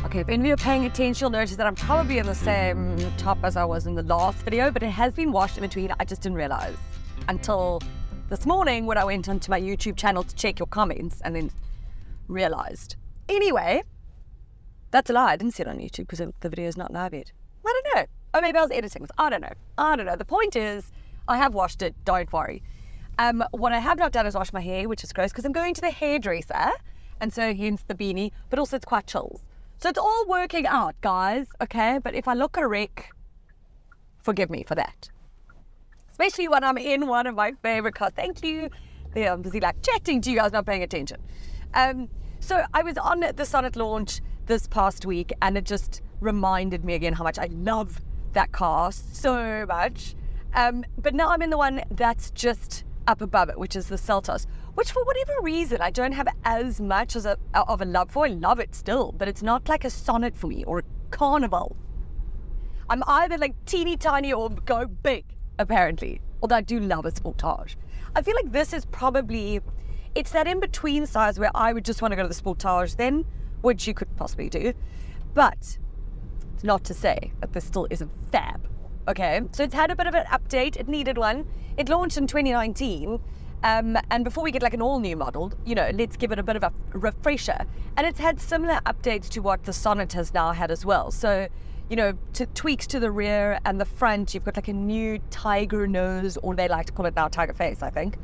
Okay, if any of you are paying attention, you'll notice that I'm probably in the same top as I was in the last video, but it has been washed in between. I just didn't realize until this morning when I went onto my YouTube channel to check your comments and then realized. Anyway, that's a lie. I didn't see it on YouTube because the video is not live yet. I don't know. Oh, maybe I was editing this. I don't know. The point is, I have washed it. Don't worry. What I have not done is wash my hair, which is gross because I'm going to the hairdresser, and so hence the beanie. But also it's quite chills, so it's all working out, guys. Okay, but if I look a wreck, forgive me for that. Especially when I'm in one of my favorite cars. Thank you. Yeah, I'm busy like chatting to you guys, not paying attention. So I was on the Sonnet launch this past week, and it just reminded me again how much I love that car so much. But now I'm in the one that's just up above it, which is the Seltos, which for whatever reason I don't have as much of a love for. I love it still, but it's not like a Sonnet for me or a Carnival. I'm either like teeny tiny or go big, apparently. Although I do love a Sportage. I feel like this is probably, it's that in-between size where I would just want to go to the Sportage then, which you could possibly do. But it's not to say that this still isn't fab. Okay, so it's had a bit of an update. It needed one. It launched in 2019. And before we get like an all-new model, let's give it a bit of a refresher. And it's had similar updates to what the Sonnet has now had as well. So, to tweaks to the rear and the front, you've got like a new tiger nose, or they like to call it now tiger face, I think.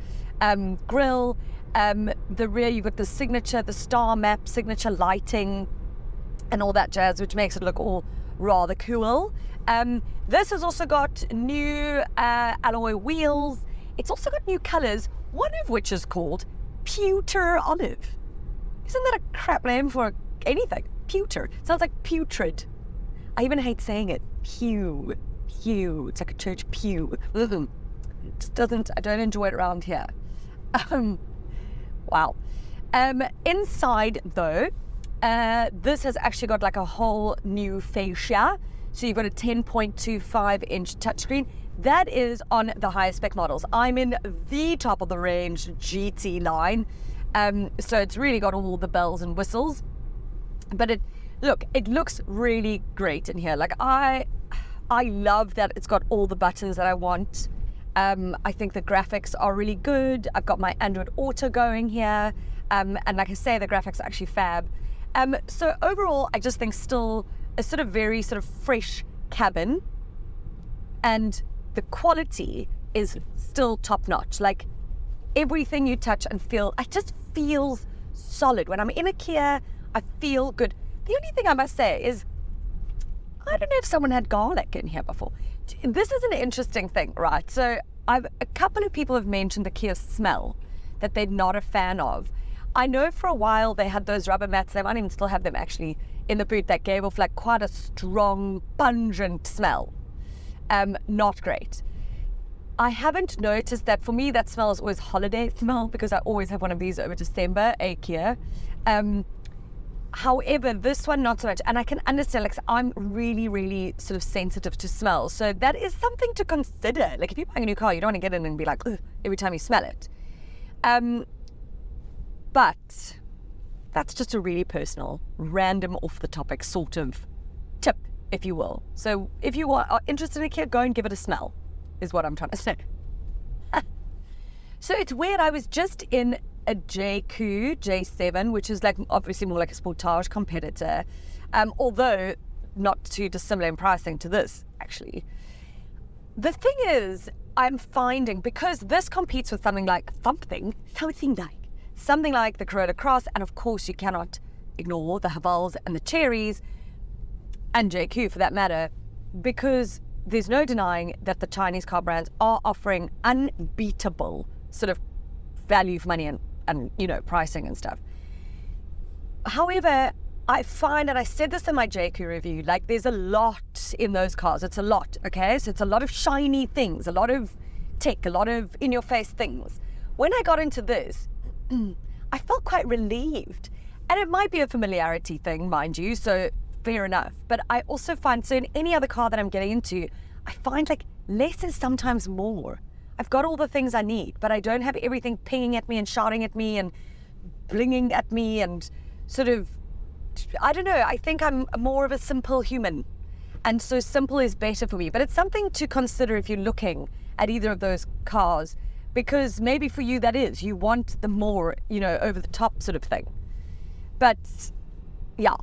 Grille. The rear, you've got the star map, signature lighting, and all that jazz, which makes it look all rather cool. This has also got new alloy wheels. It's also got new colors, one of which is called pewter olive. Isn't that a crap name for anything? Pewter. Sounds like putrid. I even hate saying it. Pew. It's like a church pew. It just doesn't, I don't enjoy it around here. Wow. Inside though, this has actually got like a whole new fascia. So you've got a 10.25 inch touchscreen. That is on the highest spec models. I'm in the top of the range GT line. So it's really got all the bells and whistles. But it looks really great in here. Like I love that it's got all the buttons that I want. I think the graphics are really good. I've got my Android Auto going here. And like I say, the graphics are actually fab. So overall, I just think still a sort of very sort of fresh cabin, and the quality is still top notch. Like everything you touch and feel, it just feels solid. When I'm in a Kia, I feel good. The only thing I must say is, I don't know if someone had garlic in here before. This is an interesting thing, right? So a couple of people have mentioned the Kia smell that they're not a fan of. I know for a while they had those rubber mats, they might even still have them actually in the boot, that gave off like quite a strong, pungent smell. Not great. I haven't noticed that. For me, that smell is always holiday smell because I always have one of these over December, a Kia. However, this one, not so much. And I can understand, like, I'm really, really sort of sensitive to smell. So that is something to consider. Like if you're buying a new car, you don't want to get in and be like, ugh, every time you smell it. But that's just a really personal, random, off-the-topic sort of tip, if you will. So if you are interested in a Kia, go and give it a smell, is what I'm trying to say. So it's weird. I was just in a J7, which is like obviously more like a Sportage competitor, although not too dissimilar in pricing to this, actually. The thing is, I'm finding, because this competes with something like the Corolla Cross, and of course you cannot ignore the Havals and the Cherries, and JQ for that matter, because there's no denying that the Chinese car brands are offering unbeatable sort of value for money and pricing and stuff. However, I find, and I said this in my JQ review, like there's a lot in those cars. It's a lot, okay? So it's a lot of shiny things, a lot of tech, a lot of in-your-face things. When I got into this, I felt quite relieved. And it might be a familiarity thing, mind you, so fair enough. But I also find, so in any other car that I'm getting into, I find like less is sometimes more. I've got all the things I need, but I don't have everything pinging at me and shouting at me and blinging at me and sort of I don't know, I think I'm more of a simple human. And so simple is better for me. But it's something to consider if you're looking at either of those cars, because maybe for you that is, you want the more, over the top sort of thing. But yeah,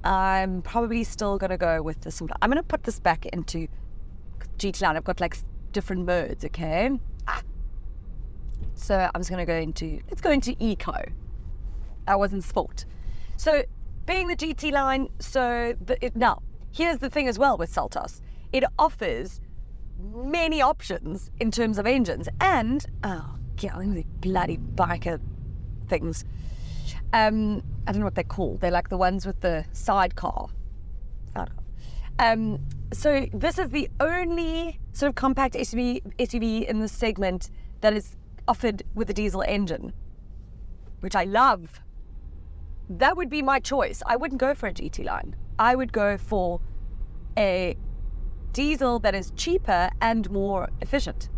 I'm probably still going to go with the simpler. I'm going to put this back into GT Line. I've got like different modes, okay? So I'm just going to let's go into Eco. That wasn't sport. So being the GT Line, now, here's the thing as well with Seltos. It offers many options in terms of engines and, the bloody biker things. I don't know what they're called. They're like the ones with the sidecar. So this is the only sort of compact SUV in this segment that is offered with a diesel engine, which I love. That would be my choice. I wouldn't go for a GT Line. I would go for a diesel that is cheaper and more efficient,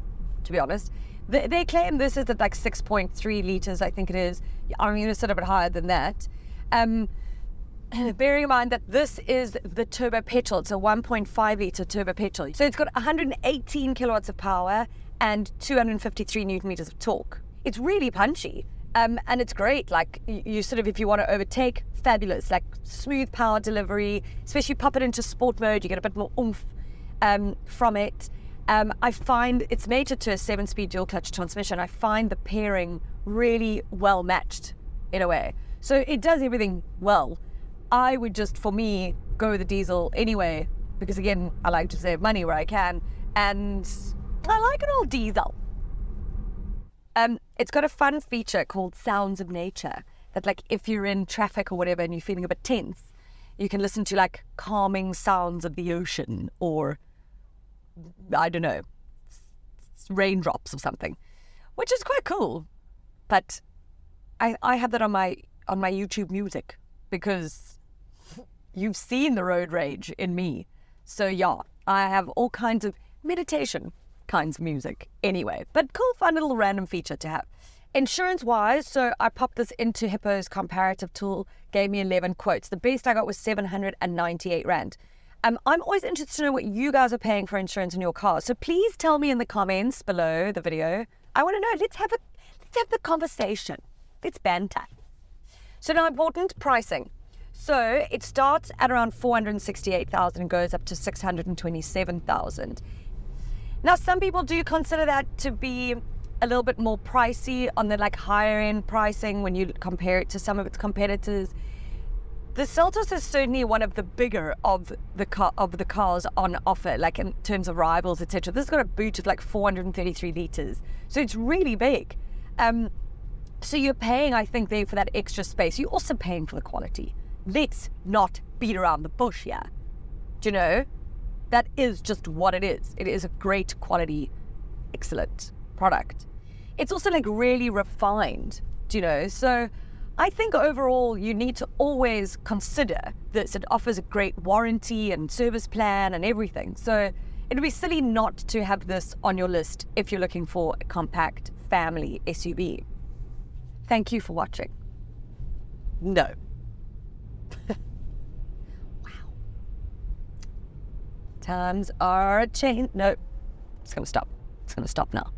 to be honest. They claim this is at like 6.3 litres, I think it is. I'm going to set it a bit higher than that. Bearing in mind that this is the turbo petrol. It's a 1.5 litre turbo petrol. So it's got 118 kilowatts of power and 253 newton meters of torque. It's really punchy. And it's great, like you sort of, if you want to overtake, fabulous, like smooth power delivery, especially pop it into sport mode, you get a bit more oomph from it. I find it's mated to a 7-speed dual clutch transmission. I find the pairing really well matched in a way. So it does everything well. I would just, for me, go with the diesel anyway, because again, I like to save money where I can, and I like an old diesel. It's got a fun feature called Sounds of Nature that, like, if you're in traffic or whatever and you're feeling a bit tense, you can listen to like calming sounds of the ocean or, I don't know, raindrops or something, which is quite cool. But I have that on my YouTube music because you've seen the road rage in me. So yeah, I have all kinds of meditation kinds of music anyway, but cool, fun little random feature to have. Insurance wise, so I popped this into Hippo's comparative tool, gave me 11 quotes. The best I got was 798 Rand. I'm always interested to know what you guys are paying for insurance in your car. So please tell me in the comments below the video. I want to know. Let's have the conversation. Let's banter. So now important pricing. So it starts at around 468,000 and goes up to 627,000. Now, some people do consider that to be a little bit more pricey on the like higher end pricing when you compare it to some of its competitors. The Seltos is certainly one of the bigger of the cars on offer, like in terms of rivals, etc. This has got a boot of like 433 litres, so it's really big. So you're paying, I think, there for that extra space. You're also paying for the quality. Let's not beat around the bush here. Do you know? That is just what it is. It is a great quality, excellent product. It's also like really refined, do you know? So I think overall you need to always consider this. It offers a great warranty and service plan and everything. So it'd be silly not to have this on your list if you're looking for a compact family SUV. Thank you for watching. No. Times are a change. No, it's going to stop. It's going to stop now.